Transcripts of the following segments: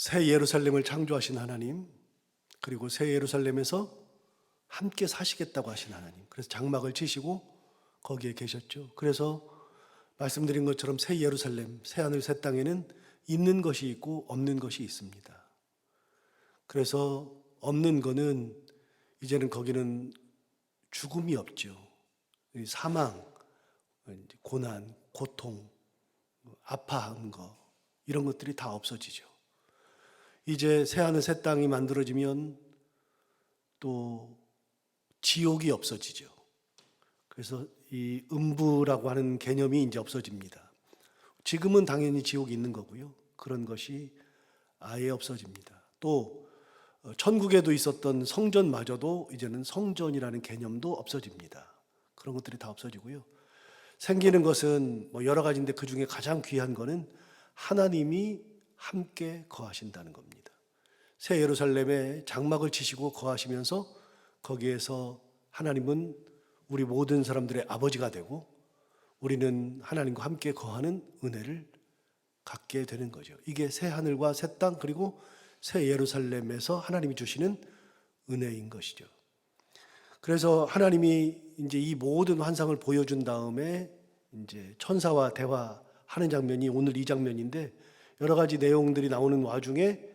새 예루살렘을 창조하신 하나님, 그리고 새 예루살렘에서 함께 사시겠다고 하신 하나님, 그래서 장막을 치시고 거기에 계셨죠. 그래서 말씀드린 것처럼 새 예루살렘, 새 하늘 새 땅에는 있는 것이 있고 없는 것이 있습니다. 그래서 없는 거는 이제는 거기는 죽음이 없죠. 사망, 고난, 고통, 아파하는 거, 이런 것들이 다 없어지죠. 이제 새하늘 새 땅이 만들어지면 또 지옥이 없어지죠. 그래서 이 음부라고 하는 개념이 이제 없어집니다. 지금은 당연히 지옥이 있는 거고요. 그런 것이 아예 없어집니다. 또 천국에도 있었던 성전마저도 이제는 성전이라는 개념도 없어집니다. 그런 것들이 다 없어지고요. 생기는 것은 뭐 여러 가지인데 그 중에 가장 귀한 거는 하나님이 함께 거하신다는 겁니다. 새 예루살렘에 장막을 치시고 거하시면서 거기에서 하나님은 우리 모든 사람들의 아버지가 되고 우리는 하나님과 함께 거하는 은혜를 갖게 되는 거죠. 이게 새 하늘과 새 땅 그리고 새 예루살렘에서 하나님이 주시는 은혜인 것이죠. 그래서 하나님이 이제 이 모든 환상을 보여준 다음에 이제 천사와 대화하는 장면이 오늘 이 장면인데, 여러 가지 내용들이 나오는 와중에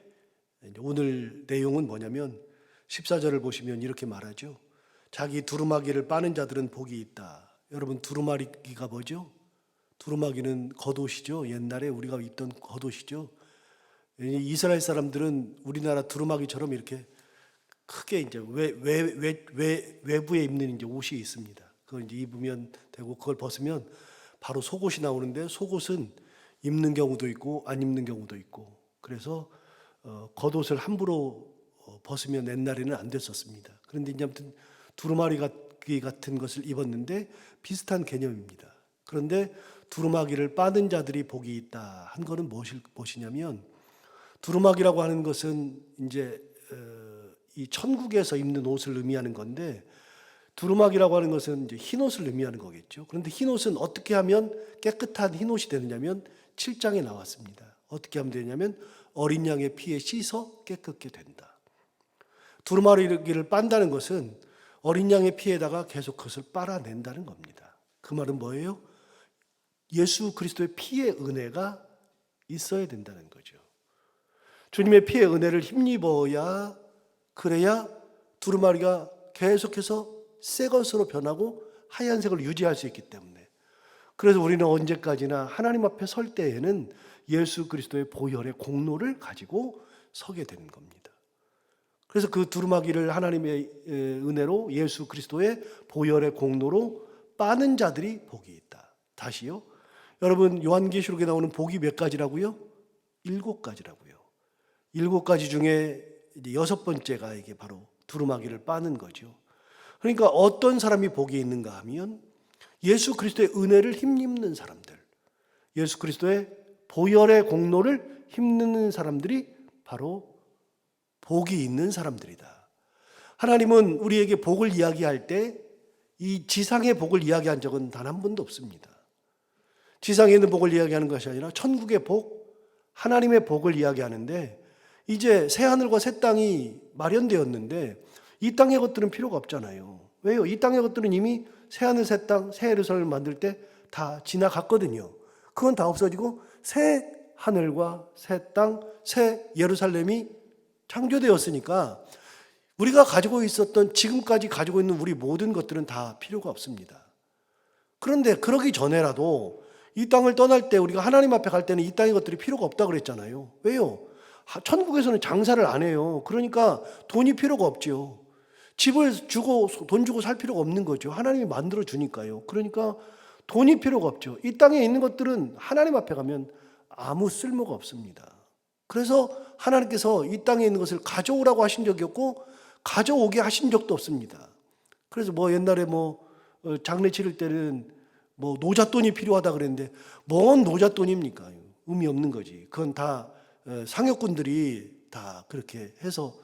오늘 내용은 뭐냐면 14절을 보시면 이렇게 말하죠. 자기 두루마기를 빠는 자들은 복이 있다. 여러분, 두루마기가 뭐죠? 두루마기는 겉옷이죠. 옛날에 우리가 입던 겉옷이죠. 이스라엘 사람들은 우리나라 두루마기처럼 이렇게 크게 이제 외부에 입는 이제 옷이 있습니다. 그걸 이제 입으면 되고, 그걸 벗으면 바로 속옷이 나오는데, 속옷은 입는 경우도 있고 안 입는 경우도 있고, 그래서 겉옷을 함부로 벗으면 옛날에는 안 됐었습니다. 그런데 이제 아무튼 두루마기 같은 것을 입었는데 비슷한 개념입니다. 그런데 두루마기를 빠는 자들이 복이 있다 한 거는 무엇이냐면, 두루마기라고 하는 것은 이제 이 천국에서 입는 옷을 의미하는 건데, 두루마기라고 하는 것은 이제 흰 옷을 의미하는 거겠죠. 그런데 흰 옷은 어떻게 하면 깨끗한 흰 옷이 되느냐면 7장에 나왔습니다. 어떻게 하면 되냐면 어린 양의 피에 씻어 깨끗게 된다. 두루마기를 빤다는 것은 어린 양의 피에다가 계속 그것을 빨아낸다는 겁니다. 그 말은 뭐예요? 예수 그리스도의 피의 은혜가 있어야 된다는 거죠. 주님의 피의 은혜를 힘입어야, 그래야 두루마리가 계속해서 새 것으로 변하고 하얀색을 유지할 수 있기 때문에, 그래서 우리는 언제까지나 하나님 앞에 설 때에는 예수 그리스도의 보혈의 공로를 가지고 서게 되는 겁니다. 그래서 그 두루마기를 하나님의 은혜로 예수 그리스도의 보혈의 공로로 빠는 자들이 복이 있다. 다시요. 여러분, 요한계시록에 나오는 복이 몇 가지라고요? 7가지라고요. 7가지 중에 이제 6번째가 이게 바로 두루마기를 빠는 거죠. 그러니까 어떤 사람이 복이 있는가 하면 예수 그리스도의 은혜를 힘입는 사람들, 예수 그리스도의 보혈의 공로를 힘입는 사람들이 바로 복이 있는 사람들이다. 하나님은 우리에게 복을 이야기할 때 이 지상의 복을 이야기한 적은 단 한 번도 없습니다. 지상에 있는 복을 이야기하는 것이 아니라 천국의 복, 하나님의 복을 이야기하는데, 이제 새 하늘과 새 땅이 마련되었는데 이 땅의 것들은 필요가 없잖아요. 왜요? 이 땅의 것들은 이미 새 하늘 새 땅, 새 예루살렘을 만들 때 다 지나갔거든요. 그건 다 없어지고 새 하늘과 새 땅, 새 예루살렘이 창조되었으니까 우리가 가지고 있었던, 지금까지 가지고 있는 우리 모든 것들은 다 필요가 없습니다. 그런데 그러기 전에라도 이 땅을 떠날 때, 우리가 하나님 앞에 갈 때는 이 땅의 것들이 필요가 없다고 그랬잖아요. 왜요? 천국에서는 장사를 안 해요. 그러니까 돈이 필요가 없죠. 집을 주고 돈 주고 살 필요가 없는 거죠. 하나님이 만들어 주니까요. 그러니까 돈이 필요가 없죠. 이 땅에 있는 것들은 하나님 앞에 가면 아무 쓸모가 없습니다. 그래서 하나님께서 이 땅에 있는 것을 가져오라고 하신 적이 없고 가져오게 하신 적도 없습니다. 그래서 뭐 옛날에 장례 치를 때는 노잣돈이 필요하다 그랬는데, 뭔 노잣돈입니까? 의미 없는 거지. 그건 다 상여꾼들이 다 그렇게 해서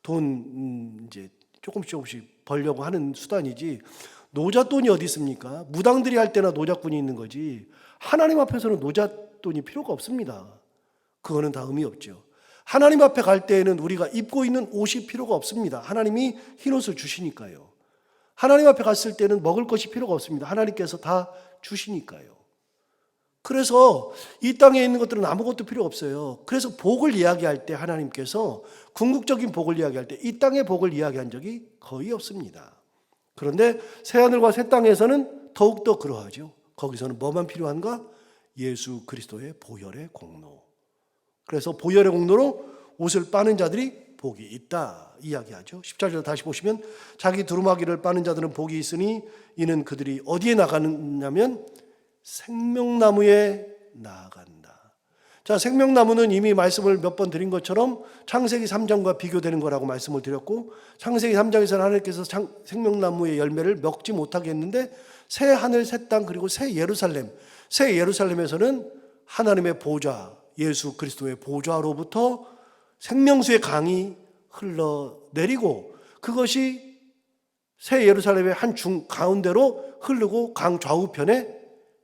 돈 이제 조금씩 벌려고 하는 수단이지, 노잣돈이 어디 있습니까? 무당들이 할 때나 노잣꾼이 있는 거지, 하나님 앞에서는 노잣돈이 필요가 없습니다. 그거는 다 의미 없죠. 하나님 앞에 갈 때에는 우리가 입고 있는 옷이 필요가 없습니다. 하나님이 흰옷을 주시니까요. 하나님 앞에 갔을 때는 먹을 것이 필요가 없습니다. 하나님께서 다 주시니까요. 그래서 이 땅에 있는 것들은 아무것도 필요 없어요. 그래서 복을 이야기할 때 하나님께서 궁극적인 복을 이야기할 때 이 땅의 복을 이야기한 적이 거의 없습니다. 그런데 새하늘과 새 땅에서는 더욱더 그러하죠. 거기서는 뭐만 필요한가? 예수 그리스도의 보혈의 공로. 그래서 보혈의 공로로 옷을 빠는 자들이 복이 있다 이야기하죠. 14절 다시 보시면 자기 두루마기를 빠는 자들은 복이 있으니 이는 그들이 어디에 나가느냐면 생명나무에 나아간다. 자, 생명나무는 이미 말씀을 몇 번 드린 것처럼 창세기 3장과 비교되는 거라고 말씀을 드렸고, 창세기 3장에서는 하나님께서 생명나무의 열매를 먹지 못하게 했는데 새 하늘 새 땅 그리고 새 예루살렘에서는 하나님의 보좌, 예수 그리스도의 보좌로부터 생명수의 강이 흘러내리고 그것이 새 예루살렘의 한 중 가운데로 흐르고 강 좌우편에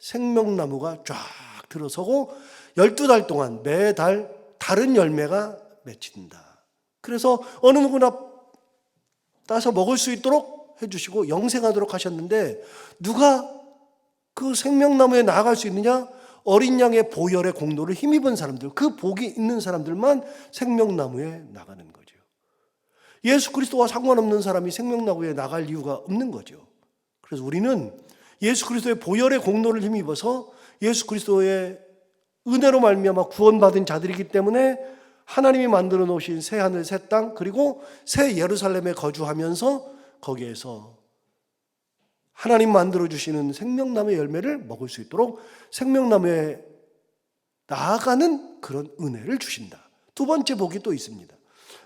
생명나무가 쫙 들어서고 12달 동안 매달 다른 열매가 맺힌다. 그래서 어느 누구나 따서 먹을 수 있도록 해주시고 영생하도록 하셨는데 누가 그 생명나무에 나아갈 수 있느냐? 어린 양의 보혈의 공로를 힘입은 사람들, 그 복이 있는 사람들만 생명나무에 나가는 거죠. 예수 그리스도와 상관없는 사람이 생명나무에 나갈 이유가 없는 거죠. 그래서 우리는 예수 그리스도의 보혈의 공로를 힘입어서 예수 그리스도의 은혜로 말미암아 구원받은 자들이기 때문에 하나님이 만들어 놓으신 새 하늘 새 땅 그리고 새 예루살렘에 거주하면서 거기에서 하나님 만들어 주시는 생명나무의 열매를 먹을 수 있도록 생명나무에 나아가는 그런 은혜를 주신다. 두 번째 복이 또 있습니다.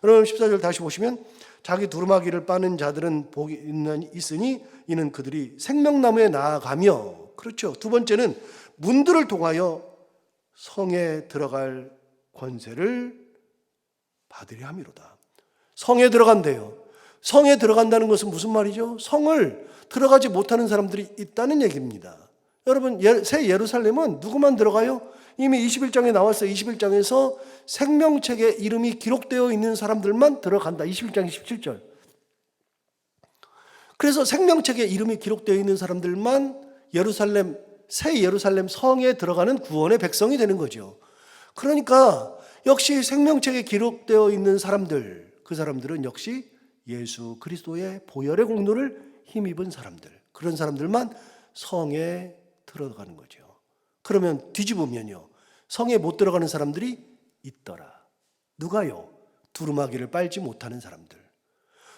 여러분 14절 다시 보시면 자기 두루마기를 빠는 자들은 복이 있으니 이는 그들이 생명나무에 나아가며, 그렇죠. 두 번째는 문들을 통하여 성에 들어갈 권세를 받으려 함이로다. 성에 들어간대요. 성에 들어간다는 것은 무슨 말이죠? 성을 들어가지 못하는 사람들이 있다는 얘기입니다. 여러분, 새 예루살렘은 누구만 들어가요? 이미 21장에 나왔어요. 21장에서 생명책에 이름이 기록되어 있는 사람들만 들어간다. 21장 17절. 그래서 생명책에 이름이 기록되어 있는 사람들만 새 예루살렘 성에 들어가는 구원의 백성이 되는 거죠. 그러니까 역시 생명책에 기록되어 있는 사람들, 그 사람들은 역시 예수 그리스도의 보혈의 공로를 힘입은 사람들, 그런 사람들만 성에 들어가는 거죠. 그러면 뒤집으면요, 성에 못 들어가는 사람들이 있더라. 누가요? 두루마기를 빨지 못하는 사람들.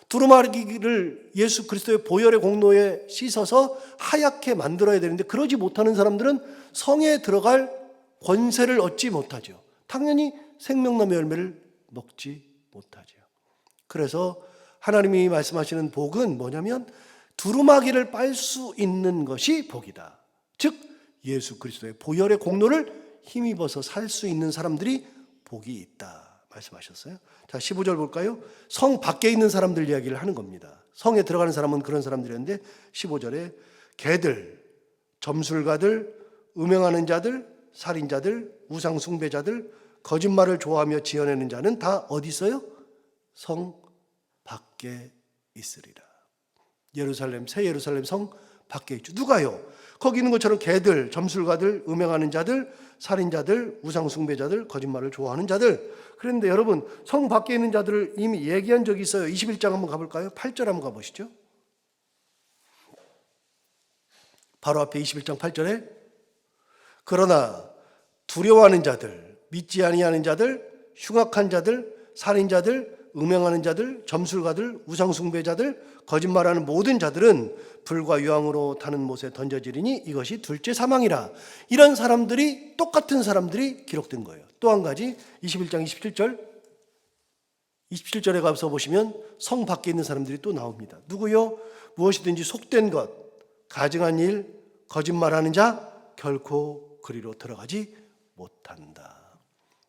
두루마기를 예수 그리스도의 보혈의 공로에 씻어서 하얗게 만들어야 되는데 그러지 못하는 사람들은 성에 들어갈 권세를 얻지 못하죠. 당연히 생명나무 열매를 먹지 못하죠. 그래서 하나님이 말씀하시는 복은 뭐냐면 두루마기를 빨 수 있는 것이 복이다. 즉 예수 그리스도의 보혈의 공로를 힘입어서 살 수 있는 사람들이 복이 있다 말씀하셨어요. 자, 15절 볼까요? 성 밖에 있는 사람들 이야기를 하는 겁니다. 성에 들어가는 사람은 그런 사람들이었는데 15절에 개들, 점술가들, 음행하는 자들, 살인자들, 우상 숭배자들, 거짓말을 좋아하며 지어내는 자는 다 어디 있어요? 성 밖에 있으리라. 새 예루살렘 성 밖에 있죠. 누가요? 거기 있는 것처럼 개들, 점술가들, 음행하는 자들, 살인자들, 우상 숭배자들, 거짓말을 좋아하는 자들. 그런데 여러분, 성 밖에 있는 자들을 이미 얘기한 적이 있어요. 21장 한번 가볼까요? 8절 한번 가보시죠. 바로 앞에 21장 8절에 그러나 두려워하는 자들, 믿지 아니하는 자들, 흉악한 자들, 살인자들, 음행하는 자들, 점술가들, 우상 숭배자들, 거짓말하는 모든 자들은 불과 유황으로 타는 못에 던져지리니 이것이 둘째 사망이라. 이런 사람들이, 똑같은 사람들이 기록된 거예요. 또 한 가지 21장 27절에 가서 보시면 성 밖에 있는 사람들이 또 나옵니다. 누구요? 무엇이든지 속된 것, 가증한 일, 거짓말하는 자 결코 그리로 들어가지 못한다.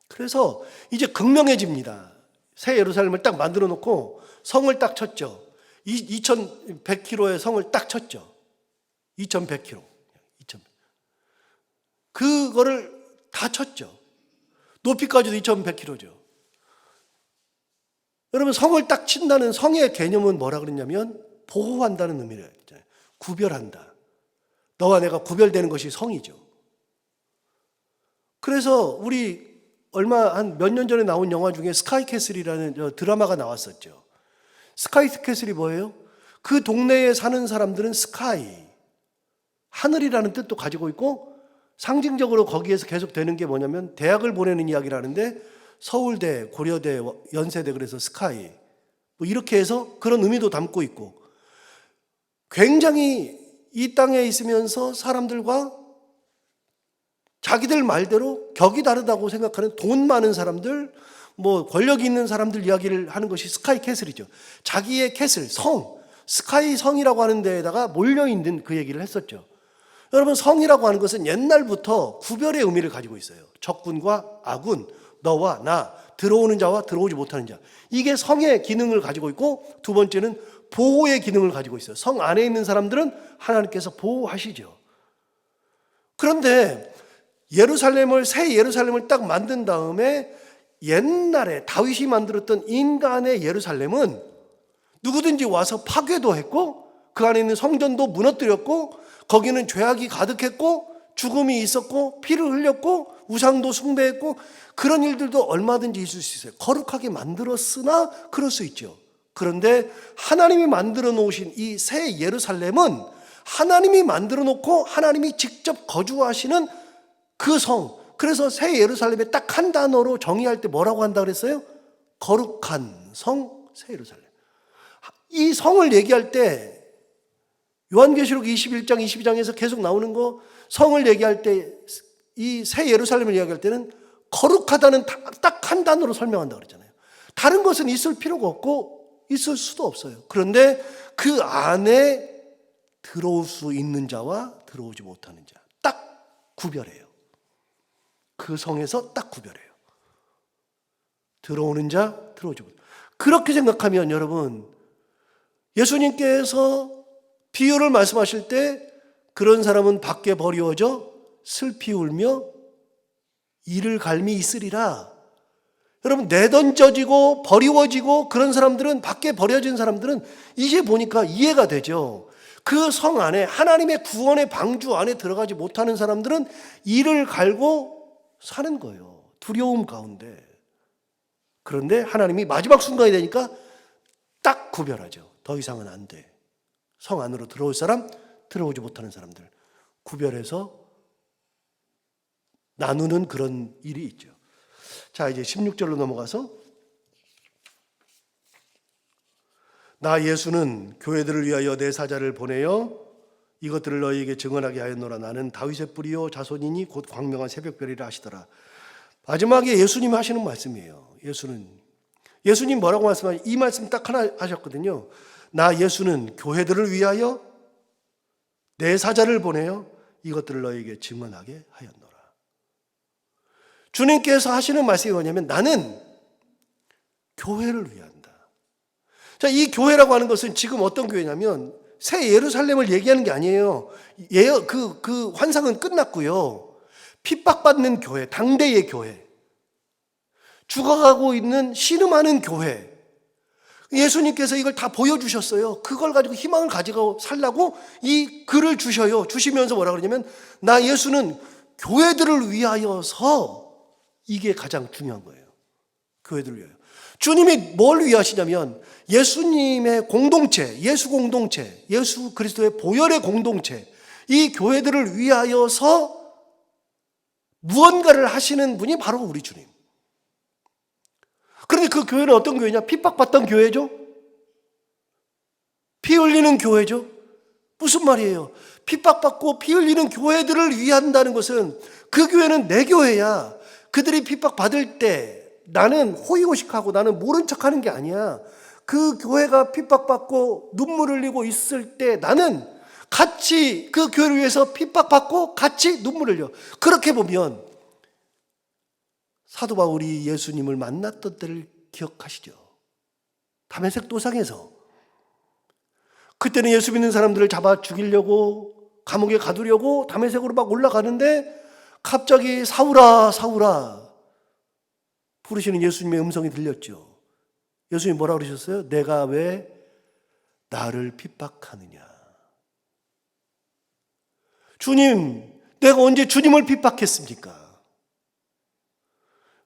그래서 이제 극명해집니다. 새 예루살렘을 딱 만들어 놓고 성을 딱 쳤죠. 2100km의 성을 딱 쳤죠. 2100km. 그거를 다 쳤죠. 높이까지도 2100km죠. 여러분, 성을 딱 친다는 성의 개념은 뭐라 그랬냐면 보호한다는 의미를 했잖아요. 구별한다. 너와 내가 구별되는 것이 성이죠. 그래서 우리 얼마 한 몇 년 전에 나온 영화 중에 스카이캐슬이라는 드라마가 나왔었죠. 스카이캐슬이 뭐예요? 그 동네에 사는 사람들은 스카이, 하늘이라는 뜻도 가지고 있고, 상징적으로 거기에서 계속 되는 게 뭐냐면 대학을 보내는 이야기라는데, 서울대, 고려대, 연세대, 그래서 스카이 뭐 이렇게 해서 그런 의미도 담고 있고, 굉장히 이 땅에 있으면서 사람들과 자기들 말대로 격이 다르다고 생각하는 돈 많은 사람들, 뭐 권력이 있는 사람들 이야기를 하는 것이 스카이 캐슬이죠. 자기의 캐슬, 성, 스카이 성이라고 하는 데에다가 몰려있는 그 얘기를 했었죠. 여러분, 성이라고 하는 것은 옛날부터 구별의 의미를 가지고 있어요. 적군과 아군, 너와 나, 들어오는 자와 들어오지 못하는 자. 이게 성의 기능을 가지고 있고, 두 번째는 보호의 기능을 가지고 있어요. 성 안에 있는 사람들은 하나님께서 보호하시죠. 그런데 예루살렘을, 새 예루살렘을 딱 만든 다음에 옛날에 다윗이 만들었던 인간의 예루살렘은 누구든지 와서 파괴도 했고, 그 안에 있는 성전도 무너뜨렸고, 거기는 죄악이 가득했고, 죽음이 있었고, 피를 흘렸고, 우상도 숭배했고, 그런 일들도 얼마든지 있을 수 있어요. 거룩하게 만들었으나 그럴 수 있죠. 그런데 하나님이 만들어 놓으신 이 새 예루살렘은 하나님이 만들어 놓고 하나님이 직접 거주하시는 그 성. 그래서 새 예루살렘에 딱 한 단어로 정의할 때 뭐라고 한다 그랬어요? 거룩한 성, 새 예루살렘. 이 성을 얘기할 때 요한계시록 21장, 22장에서 계속 나오는 거, 성을 얘기할 때, 이 새 예루살렘을 이야기할 때는 거룩하다는 딱 한 단어로 설명한다 그랬잖아요. 다른 것은 있을 필요가 없고 있을 수도 없어요. 그런데 그 안에 들어올 수 있는 자와 들어오지 못하는 자, 딱 구별해요. 그 성에서 딱 구별해요. 들어오는 자, 들어오지 못하는 자. 그렇게 생각하면 여러분, 예수님께서 비유를 말씀하실 때 그런 사람은 밖에 버리워져 슬피 울며 이를 갈미 있으리라. 여러분, 내던져지고 버리워지고 그런 사람들은, 밖에 버려진 사람들은 이제 보니까 이해가 되죠. 그 성 안에, 하나님의 구원의 방주 안에 들어가지 못하는 사람들은 이를 갈고 사는 거예요. 두려움 가운데. 그런데 하나님이 마지막 순간이 되니까 딱 구별하죠. 더 이상은 안 돼. 성 안으로 들어올 사람, 들어오지 못하는 사람들 구별해서 나누는 그런 일이 있죠. 자, 이제 16절로 넘어가서, 나 예수는 교회들을 위하여 내 사자를 보내어 이것들을 너희에게 증언하게 하였노라. 나는 다윗의 뿌리요 자손이니 곧 광명한 새벽별이라 하시더라. 마지막에 예수님이 하시는 말씀이에요. 예수님 뭐라고 말씀하시죠? 이 말씀 딱 하나 하셨거든요. 나 예수는 교회들을 위하여 내 사자를 보내어 이것들을 너희에게 증언하게 하였노라. 주님께서 하시는 말씀이 뭐냐면, 나는 교회를 위한다. 자, 이 교회라고 하는 것은 지금 어떤 교회냐면 새 예루살렘을 얘기하는 게 아니에요. 그 환상은 끝났고요. 핍박받는 교회, 당대의 교회, 죽어가고 있는 신음하는 교회, 예수님께서 이걸 다 보여주셨어요. 그걸 가지고 희망을 가지고 살라고 이 글을 주셔요. 주시면서 뭐라 그러냐면, 나 예수는 교회들을 위하여서, 이게 가장 중요한 거예요. 교회들을 위하여. 주님이 뭘 위하시냐면 예수님의 공동체, 예수 공동체, 예수 그리스도의 보혈의 공동체, 이 교회들을 위하여서 무언가를 하시는 분이 바로 우리 주님. 그런데 그 교회는 어떤 교회냐? 핍박받던 교회죠. 피 흘리는 교회죠. 무슨 말이에요? 핍박받고 피 흘리는 교회들을 위한다는 것은 그 교회는 내 교회야. 그들이 핍박받을 때 나는 호의호식하고 나는 모른 척하는 게 아니야. 그 교회가 핍박받고 눈물 흘리고 있을 때 나는 같이 그 교회를 위해서 핍박받고 같이 눈물 흘려. 그렇게 보면 사도 바울이 예수님을 만났던 때를 기억하시죠? 다메섹 도상에서. 그때는 예수 믿는 사람들을 잡아 죽이려고, 감옥에 가두려고 다메섹으로 막 올라가는데 갑자기 사울아, 사울아 부르시는 예수님의 음성이 들렸죠. 예수님이 뭐라고 그러셨어요? 내가 왜 나를 핍박하느냐. 주님, 내가 언제 주님을 핍박했습니까?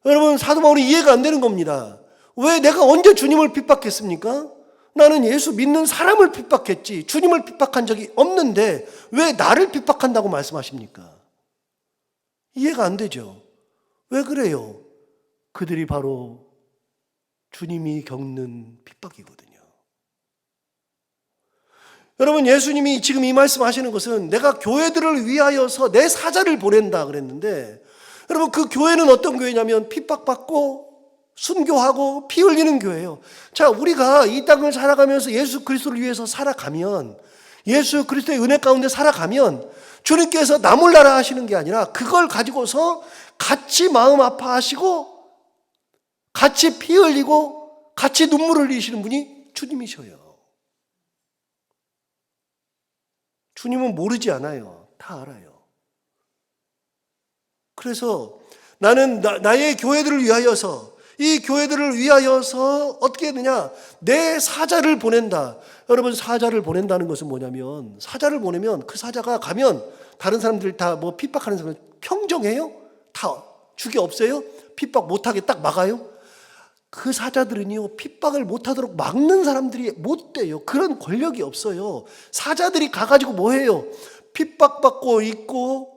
여러분, 사도 바울이 이해가 안 되는 겁니다. 왜 내가 언제 주님을 핍박했습니까? 나는 예수 믿는 사람을 핍박했지 주님을 핍박한 적이 없는데 왜 나를 핍박한다고 말씀하십니까? 이해가 안 되죠. 왜 그래요? 그들이 바로 주님이 겪는 핍박이거든요. 여러분, 예수님이 지금 이 말씀하시는 것은 내가 교회들을 위하여서 내 사자를 보낸다 그랬는데, 여러분, 그 교회는 어떤 교회냐면 핍박받고 순교하고 피 흘리는 교회예요. 자, 우리가 이 땅을 살아가면서 예수 그리스도를 위해서 살아가면, 예수 그리스도의 은혜 가운데 살아가면 주님께서 나 몰라라 하시는 게 아니라 그걸 가지고서 같이 마음 아파하시고 같이 피 흘리고 같이 눈물을 흘리시는 분이 주님이셔요. 주님은 모르지 않아요. 다 알아요. 그래서 나는 나의 교회들을 위하여서, 이 교회들을 위하여서 어떻게 했느냐? 내 사자를 보낸다. 여러분, 사자를 보낸다는 것은 뭐냐면, 사자를 보내면 그 사자가 가면 다른 사람들 다 뭐 핍박하는 사람을 평정해요? 다 죽여 없애요? 핍박 못하게 딱 막아요? 그 사자들은요, 핍박을 못하도록 막는 사람들이 못 돼요. 그런 권력이 없어요. 사자들이 가가지고 뭐 해요? 핍박받고 있고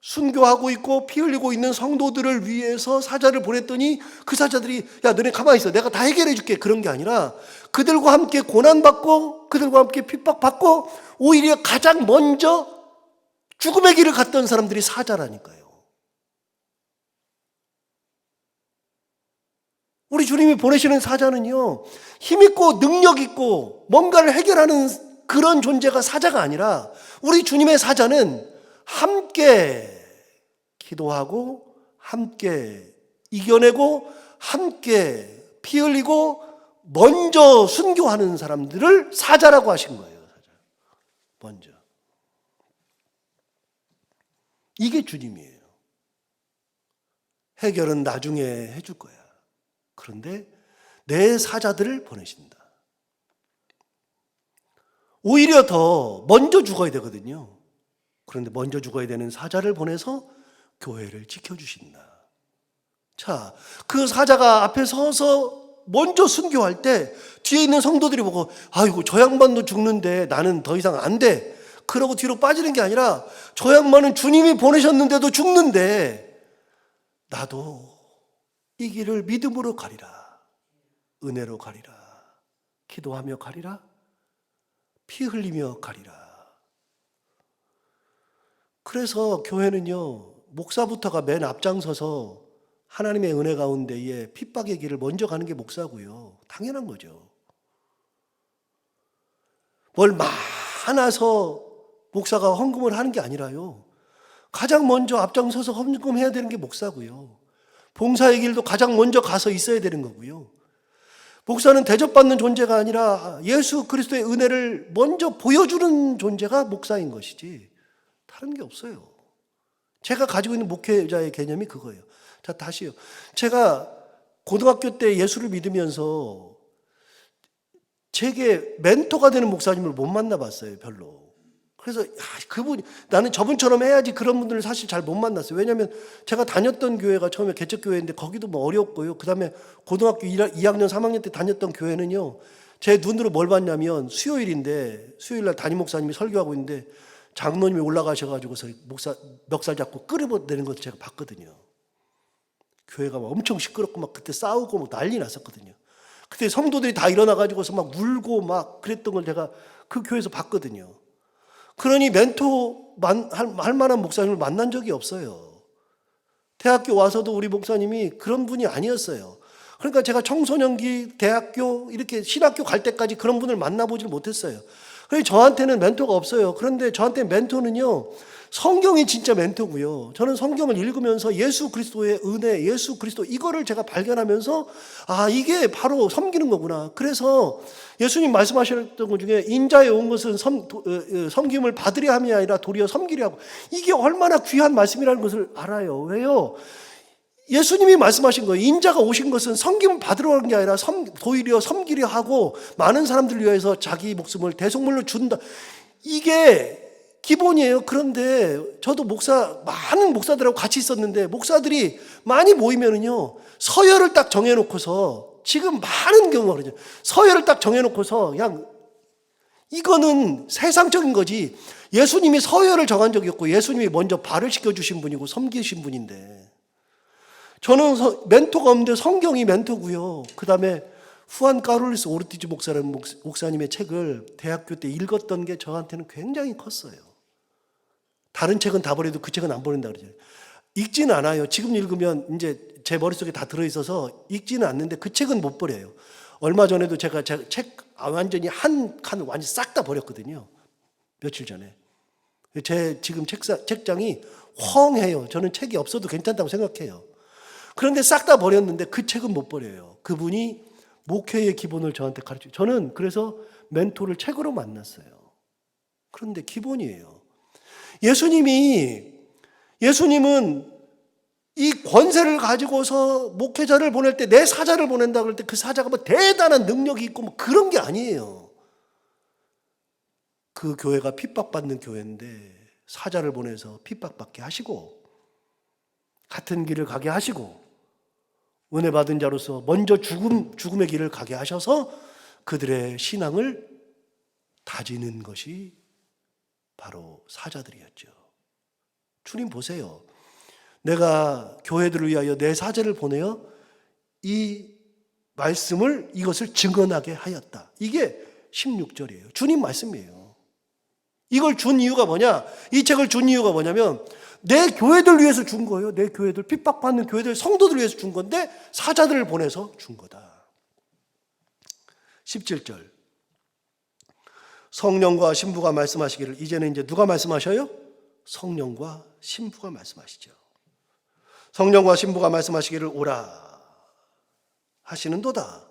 순교하고 있고 피 흘리고 있는 성도들을 위해서 사자를 보냈더니 그 사자들이 야, 너네 가만히 있어, 내가 다 해결해 줄게, 그런 게 아니라 그들과 함께 고난받고 그들과 함께 핍박받고 오히려 가장 먼저 죽음의 길을 갔던 사람들이 사자라니까요. 우리 주님이 보내시는 사자는요, 힘있고 능력있고 뭔가를 해결하는 그런 존재가 사자가 아니라, 우리 주님의 사자는 함께 기도하고 함께 이겨내고 함께 피 흘리고 먼저 순교하는 사람들을 사자라고 하신 거예요. 사자. 먼저. 이게 주님이에요. 해결은 나중에 해줄 거야. 그런데 내 사자들을 보내신다. 오히려 더 먼저 죽어야 되거든요. 그런데 먼저 죽어야 되는 사자를 보내서 교회를 지켜주신다. 자, 그 사자가 앞에 서서 먼저 순교할 때 뒤에 있는 성도들이 보고, 아이고, 저 양반도 죽는데 나는 더 이상 안 돼, 그러고 뒤로 빠지는 게 아니라, 저 양반은 주님이 보내셨는데도 죽는데 나도 이 길을 믿음으로 가리라, 은혜로 가리라, 기도하며 가리라, 피 흘리며 가리라. 그래서 교회는요, 목사부터가 맨 앞장서서 하나님의 은혜 가운데에 핍박의 길을 먼저 가는 게 목사고요. 당연한 거죠. 뭘 많아서 목사가 헌금을 하는 게 아니라요, 가장 먼저 앞장서서 헌금해야 되는 게 목사고요. 봉사의 길도 가장 먼저 가서 있어야 되는 거고요. 목사는 대접받는 존재가 아니라 예수 그리스도의 은혜를 먼저 보여주는 존재가 목사인 것이지 다른 게 없어요. 제가 가지고 있는 목회자의 개념이 그거예요. 자, 다시요. 제가 고등학교 때 예수를 믿으면서 제게 멘토가 되는 목사님을 못 만나봤어요, 별로. 그래서 그분이, 나는 저분처럼 해야지, 그런 분들을 사실 잘 못 만났어요. 왜냐하면 제가 다녔던 교회가 처음에 개척교회인데 거기도 뭐 어렵고요. 그 다음에 고등학교 2학년 3학년 때 다녔던 교회는요, 제 눈으로 뭘 봤냐면, 수요일인데 수요일날 담임 목사님이 설교하고 있는데 장로님이 올라가셔가지고서 목사 멱살 잡고 끌어내는 것을 제가 봤거든요. 교회가 막 엄청 시끄럽고 막 그때 싸우고 막 난리 났었거든요. 그때 성도들이 다 일어나가지고서 막 울고 막 그랬던 걸 제가 그 교회에서 봤거든요. 그러니 멘토 할 만한 목사님을 만난 적이 없어요. 대학교 와서도 우리 목사님이 그런 분이 아니었어요. 그러니까 제가 청소년기, 대학교, 이렇게 신학교 갈 때까지 그런 분을 만나보질 못했어요. 그래서 저한테는 멘토가 없어요. 그런데 저한테 멘토는요, 성경이 진짜 멘토고요. 저는 성경을 읽으면서 예수 그리스도의 은혜, 예수 그리스도, 이거를 제가 발견하면서, 아, 이게 바로 섬기는 거구나. 그래서 예수님 말씀하셨던 것 중에 인자에 온 것은 섬김을 받으려 함이 아니라 도리어 섬기려 하고, 이게 얼마나 귀한 말씀이라는 것을 알아요. 왜요? 예수님이 말씀하신 거예요. 인자가 오신 것은 섬김을 받으러 온 게 아니라 도리어 섬기려 하고 많은 사람들을 위해서 자기 목숨을 대속물로 준다. 이게 기본이에요. 그런데 저도 많은 목사들하고 같이 있었는데 목사들이 많이 모이면은요, 서열을 딱 정해놓고서 지금 많은 경우가 그러죠. 서열을 딱 정해놓고서 그냥 이거는 세상적인 거지. 예수님이 서열을 정한 적이 없고 예수님이 먼저 발을 씻겨주신 분이고 섬기신 분인데, 저는 멘토가 없는데 성경이 멘토고요. 그 다음에 후안 카를로스 오르티즈 목사라는 목사님의 책을 대학교 때 읽었던 게 저한테는 굉장히 컸어요. 다른 책은 다 버려도 그 책은 안 버린다 그러죠. 읽지는 않아요. 지금 읽으면 이제 제 머릿속에 다 들어있어서 읽지는 않는데 그 책은 못 버려요. 얼마 전에도 제가 책 완전히 한 칸 완전히 싹 다 버렸거든요. 며칠 전에. 제 지금 책장이 헝해요. 저는 책이 없어도 괜찮다고 생각해요. 그런데 싹 다 버렸는데 그 책은 못 버려요. 그분이 목회의 기본을 저한테 가르쳐요. 저는 그래서 멘토를 책으로 만났어요. 그런데 기본이에요. 예수님은 이 권세를 가지고서 목회자를 보낼 때, 내 사자를 보낸다 그럴 때 그 사자가 뭐 대단한 능력이 있고 뭐 그런 게 아니에요. 그 교회가 핍박받는 교회인데 사자를 보내서 핍박받게 하시고 같은 길을 가게 하시고 은혜 받은 자로서 먼저 죽음의 길을 가게 하셔서 그들의 신앙을 다지는 것이 바로 사자들이었죠. 주님 보세요. 내가 교회들을 위하여 내 사자를 보내어 이 말씀을, 이것을 증언하게 하였다. 이게 16절이에요. 주님 말씀이에요. 이걸 준 이유가 뭐냐? 이 책을 준 이유가 뭐냐면 내 교회들 위해서 준 거예요. 내 교회들, 핍박받는 교회들, 성도들 위해서 준 건데 사자들을 보내서 준 거다. 17절. 성령과 신부가 말씀하시기를, 이제는 이제 누가 말씀하셔요? 성령과 신부가 말씀하시죠. 성령과 신부가 말씀하시기를 오라 하시는도다.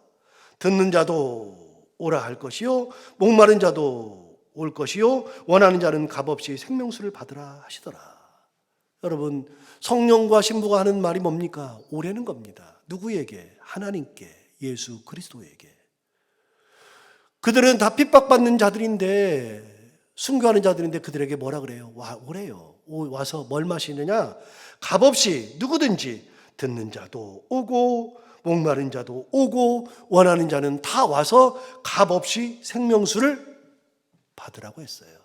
듣는 자도 오라 할 것이요, 목마른 자도 올 것이요, 원하는 자는 값없이 생명수를 받으라 하시더라. 여러분, 성령과 신부가 하는 말이 뭡니까? 오라는 겁니다. 누구에게? 하나님께, 예수 그리스도에게. 그들은 다 핍박받는 자들인데, 순교하는 자들인데 그들에게 뭐라 그래요? 오래요. 와서 뭘 마시느냐? 값없이 누구든지 듣는 자도 오고 목마른 자도 오고 원하는 자는 다 와서 값없이 생명수를 받으라고 했어요.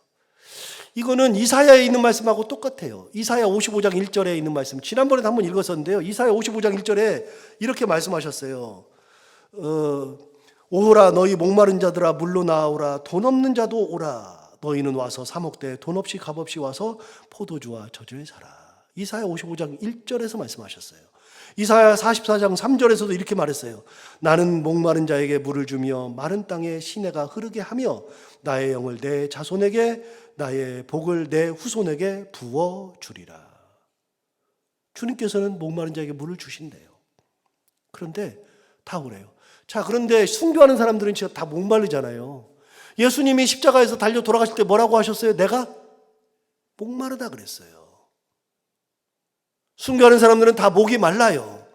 이거는 이사야에 있는 말씀하고 똑같아요. 이사야 55장 1절에 있는 말씀, 지난번에도 한번 읽었었는데요. 이사야 55장 1절에 이렇게 말씀하셨어요. 오라 너희 목마른 자들아 물로 나오라, 돈 없는 자도 오라. 너희는 와서 사 먹되 돈 없이 값없이 와서 포도주와 저주에 사라. 이사야 55장 1절에서 말씀하셨어요. 이사야 44장 3절에서도 이렇게 말했어요. 나는 목마른 자에게 물을 주며 마른 땅에 시내가 흐르게 하며 나의 영을 내 자손에게, 나의 복을 내 후손에게 부어주리라. 주님께서는 목마른 자에게 물을 주신대요. 그런데 다 그래요. 자, 그런데 순교하는 사람들은 진짜 다 목마르잖아요. 예수님이 십자가에서 달려 돌아가실 때 뭐라고 하셨어요? 내가 목마르다 그랬어요. 순교하는 사람들은 다 목이 말라요.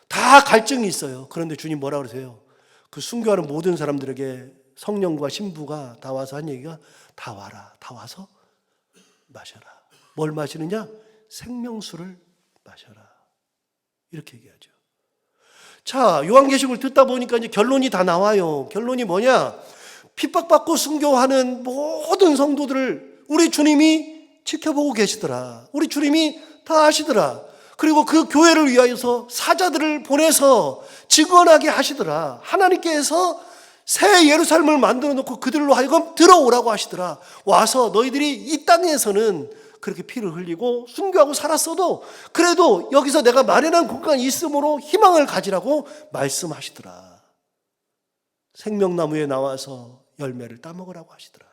다 갈증이 있어요. 그런데 주님 뭐라 그러세요? 그 순교하는 모든 사람들에게 성령과 신부가 다 와서 한 얘기가, 다 와라, 다 와서 마셔라. 뭘 마시느냐? 생명수를 마셔라. 이렇게 얘기하죠. 자, 요한계시록을 듣다 보니까 이제 결론이 다 나와요. 결론이 뭐냐? 핍박받고 순교하는 모든 성도들을 우리 주님이 지켜보고 계시더라. 우리 주님이 다 아시더라. 그리고 그 교회를 위하여서 사자들을 보내서 증언하게 하시더라. 하나님께서 새 예루살렘을 만들어 놓고 그들로 하여금 들어오라고 하시더라. 와서 너희들이 이 땅에서는 그렇게 피를 흘리고 순교하고 살았어도 그래도 여기서 내가 마련한 공간이 있으므로 희망을 가지라고 말씀하시더라. 생명나무에 나와서 열매를 따먹으라고 하시더라.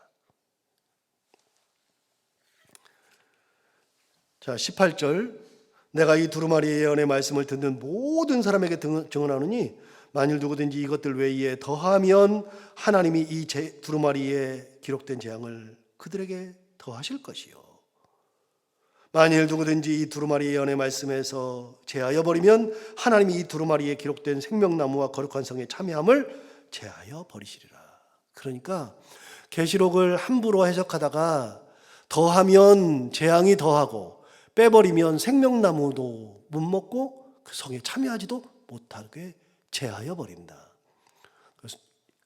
자, 18절. 내가 이 두루마리 예언의 말씀을 듣는 모든 사람에게 증언하노니 만일 누구든지 이것들 외에 더하면 하나님이 이 두루마리에 기록된 재앙을 그들에게 더하실 것이요 만일 누구든지 이 두루마리의 예언의 말씀에서 제하여 버리면 하나님이 이 두루마리에 기록된 생명나무와 거룩한 성에 참여함을 제하여 버리시리라. 그러니까 계시록을 함부로 해석하다가 더하면 재앙이 더하고 빼버리면 생명나무도 못 먹고 그 성에 참여하지도 못하게 제하여 버린다.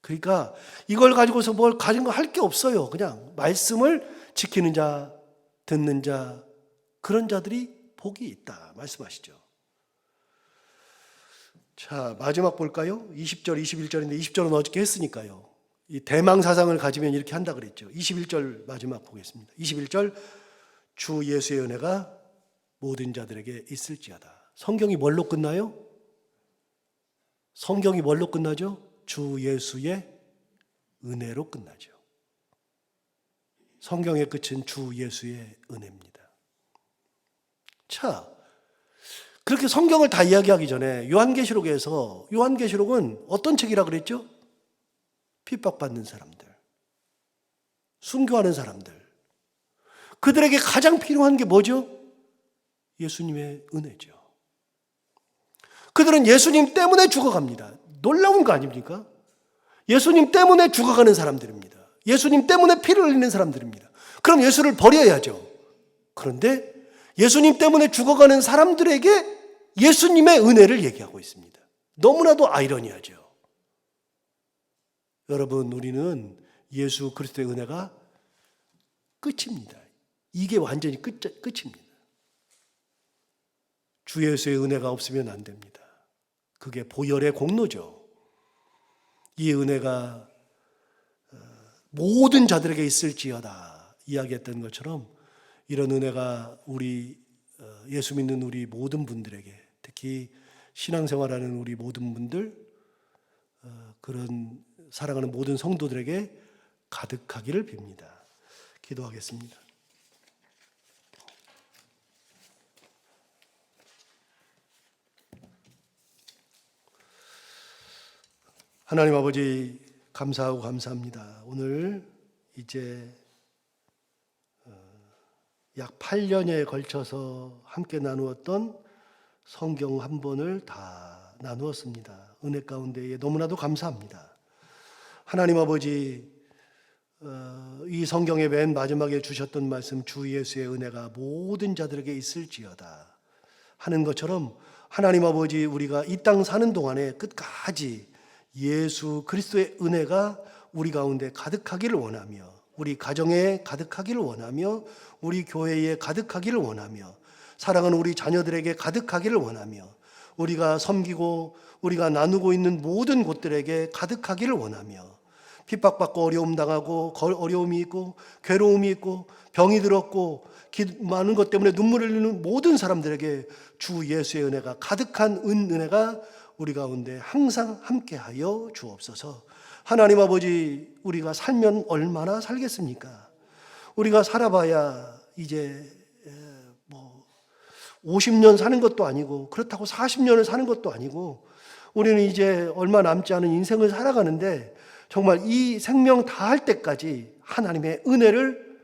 그러니까 이걸 가지고서 뭘 가진 거 할 게 없어요. 그냥 말씀을 지키는 자, 듣는 자, 그런 자들이 복이 있다 말씀하시죠. 자, 마지막 볼까요? 20절, 21절인데 20절은 어저께 했으니까요. 이 대망 사상을 가지면 이렇게 한다 그랬죠. 21절 마지막 보겠습니다. 21절, 주 예수의 은혜가 모든 자들에게 있을지어다. 성경이 뭘로 끝나요? 성경이 뭘로 끝나죠? 주 예수의 은혜로 끝나죠. 성경의 끝은 주 예수의 은혜입니다. 자, 그렇게 성경을 다 이야기하기 전에 요한계시록은 어떤 책이라 그랬죠? 핍박받는 사람들, 순교하는 사람들, 그들에게 가장 필요한 게 뭐죠? 예수님의 은혜죠. 그들은 예수님 때문에 죽어갑니다. 놀라운 거 아닙니까? 예수님 때문에 죽어가는 사람들입니다. 예수님 때문에 피를 흘리는 사람들입니다. 그럼 예수를 버려야죠. 그런데 예수님 때문에 죽어가는 사람들에게 예수님의 은혜를 얘기하고 있습니다. 너무나도 아이러니하죠. 여러분, 우리는 예수 그리스도의 은혜가 끝입니다. 이게 완전히 끝입니다. 주 예수의 은혜가 없으면 안 됩니다. 그게 보혈의 공로죠. 이 은혜가 모든 자들에게 있을지어다 이야기했던 것처럼 이런 은혜가 우리 예수 믿는 우리 모든 분들에게, 특히 신앙생활하는 우리 모든 분들, 그런 사랑하는 모든 성도들에게 가득하기를 빕니다. 기도하겠습니다. 하나님 아버지, 감사하고 감사합니다. 오늘 이제 약 8년에 걸쳐서 함께 나누었던 성경 한 번을 다 나누었습니다. 은혜 가운데에 너무나도 감사합니다. 하나님 아버지, 이 성경의 맨 마지막에 주셨던 말씀, 주 예수의 은혜가 모든 자들에게 있을지어다 하는 것처럼, 하나님 아버지, 우리가 이 땅 사는 동안에 끝까지 예수 그리스도의 은혜가 우리 가운데 가득하기를 원하며, 우리 가정에 가득하기를 원하며, 우리 교회에 가득하기를 원하며, 사랑하는 우리 자녀들에게 가득하기를 원하며, 우리가 섬기고 우리가 나누고 있는 모든 곳들에게 가득하기를 원하며, 핍박받고 어려움 당하고 어려움이 있고 괴로움이 있고 병이 들었고 많은 것 때문에 눈물을 흘리는 모든 사람들에게 주 예수의 은혜가 가득한 은혜가 우리 가운데 항상 함께하여 주옵소서. 하나님 아버지, 우리가 살면 얼마나 살겠습니까? 우리가 살아봐야 이제 50년 사는 것도 아니고, 그렇다고 40년을 사는 것도 아니고, 우리는 이제 얼마 남지 않은 인생을 살아가는데, 정말 이 생명 다할 때까지 하나님의 은혜를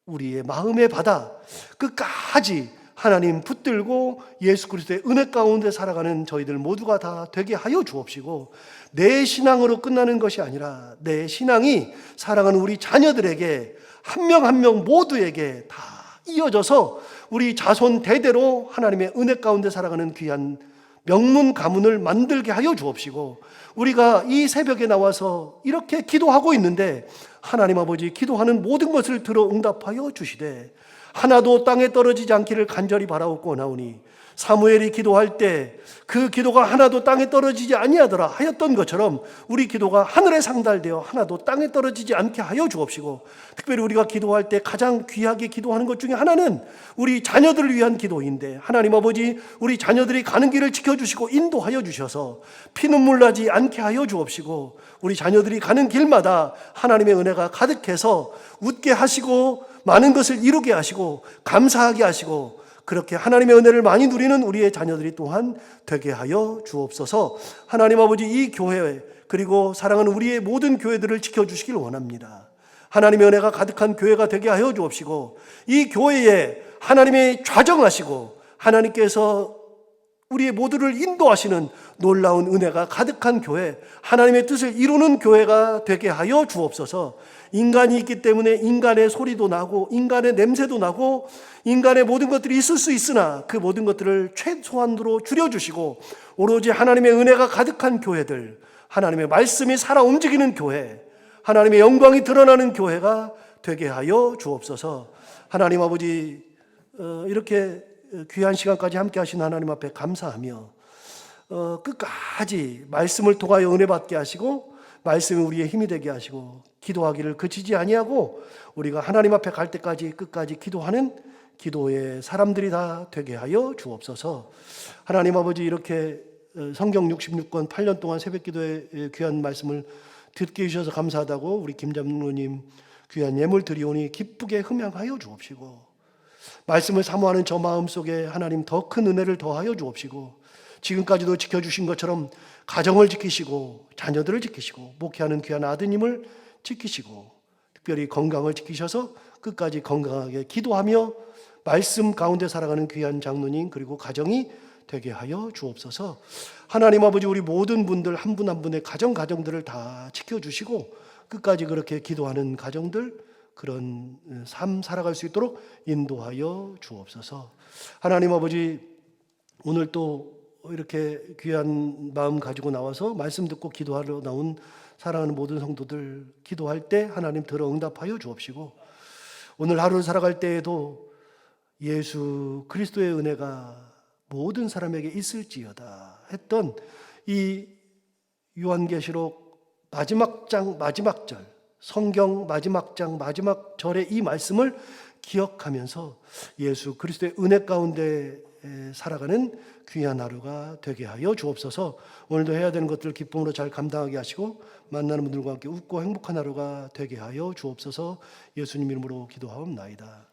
우리의 마음에 받아 끝까지 하나님 붙들고 예수 그리스도의 은혜 가운데 살아가는 저희들 모두가 다 되게 하여 주옵시고, 내 신앙으로 끝나는 것이 아니라 내 신앙이 사랑하는 우리 자녀들에게 한 명 한 명 모두에게 다 이어져서 우리 자손 대대로 하나님의 은혜 가운데 살아가는 귀한 명문 가문을 만들게 하여 주옵시고, 우리가 이 새벽에 나와서 이렇게 기도하고 있는데 하나님 아버지, 기도하는 모든 것을 들어 응답하여 주시되 하나도 땅에 떨어지지 않기를 간절히 바라옵고 나오니, 사무엘이 기도할 때 그 기도가 하나도 땅에 떨어지지 아니하더라 하였던 것처럼 우리 기도가 하늘에 상달되어 하나도 땅에 떨어지지 않게 하여 주옵시고, 특별히 우리가 기도할 때 가장 귀하게 기도하는 것 중에 하나는 우리 자녀들을 위한 기도인데, 하나님 아버지, 우리 자녀들이 가는 길을 지켜주시고 인도하여 주셔서 피눈물 나지 않게 하여 주옵시고, 우리 자녀들이 가는 길마다 하나님의 은혜가 가득해서 웃게 하시고 많은 것을 이루게 하시고 감사하게 하시고, 그렇게 하나님의 은혜를 많이 누리는 우리의 자녀들이 또한 되게 하여 주옵소서. 하나님 아버지, 이 교회 그리고 사랑하는 우리의 모든 교회들을 지켜주시길 원합니다. 하나님의 은혜가 가득한 교회가 되게 하여 주옵시고, 이 교회에 하나님이 좌정하시고 하나님께서 우리의 모두를 인도하시는 놀라운 은혜가 가득한 교회, 하나님의 뜻을 이루는 교회가 되게 하여 주옵소서. 인간이 있기 때문에 인간의 소리도 나고 인간의 냄새도 나고 인간의 모든 것들이 있을 수 있으나 그 모든 것들을 최소한으로 줄여주시고 오로지 하나님의 은혜가 가득한 교회들, 하나님의 말씀이 살아 움직이는 교회, 하나님의 영광이 드러나는 교회가 되게 하여 주옵소서. 하나님 아버지, 이렇게 귀한 시간까지 함께 하신 하나님 앞에 감사하며 끝까지 말씀을 통하여 은혜 받게 하시고 말씀이 우리의 힘이 되게 하시고 기도하기를 그치지 아니하고 우리가 하나님 앞에 갈 때까지 끝까지 기도하는 기도의 사람들이 다 되게 하여 주옵소서. 하나님 아버지, 이렇게 성경 66권 8년 동안 새벽기도의 귀한 말씀을 듣게 해주셔서 감사하다고 우리 김 장로님 귀한 예물 드리오니 기쁘게 흠양하여 주옵시고, 말씀을 사모하는 저 마음 속에 하나님 더 큰 은혜를 더하여 주옵시고, 지금까지도 지켜주신 것처럼 가정을 지키시고 자녀들을 지키시고 목회하는 귀한 아드님을 지키시고 특별히 건강을 지키셔서 끝까지 건강하게 기도하며 말씀 가운데 살아가는 귀한 장로님 그리고 가정이 되게 하여 주옵소서. 하나님 아버지, 우리 모든 분들 한 분 한 분의 가정들을 다 지켜주시고 끝까지 그렇게 기도하는 가정들, 그런 삶 살아갈 수 있도록 인도하여 주옵소서. 하나님 아버지, 오늘 또 이렇게 귀한 마음 가지고 나와서 말씀 듣고 기도하러 나온 사랑하는 모든 성도들 기도할 때 하나님 들어 응답하여 주옵시고, 오늘 하루를 살아갈 때에도 예수 그리스도의 은혜가 모든 사람에게 있을지어다 했던 이 요한계시록 마지막 장 마지막 절, 성경 마지막 장 마지막 절의 이 말씀을 기억하면서 예수 그리스도의 은혜 가운데 살아가는 귀한 하루가 되게 하여 주옵소서. 오늘도 해야 되는 것들을 기쁨으로 잘 감당하게 하시고 만나는 분들과 함께 웃고 행복한 하루가 되게 하여 주옵소서. 예수님 이름으로 기도하옵나이다.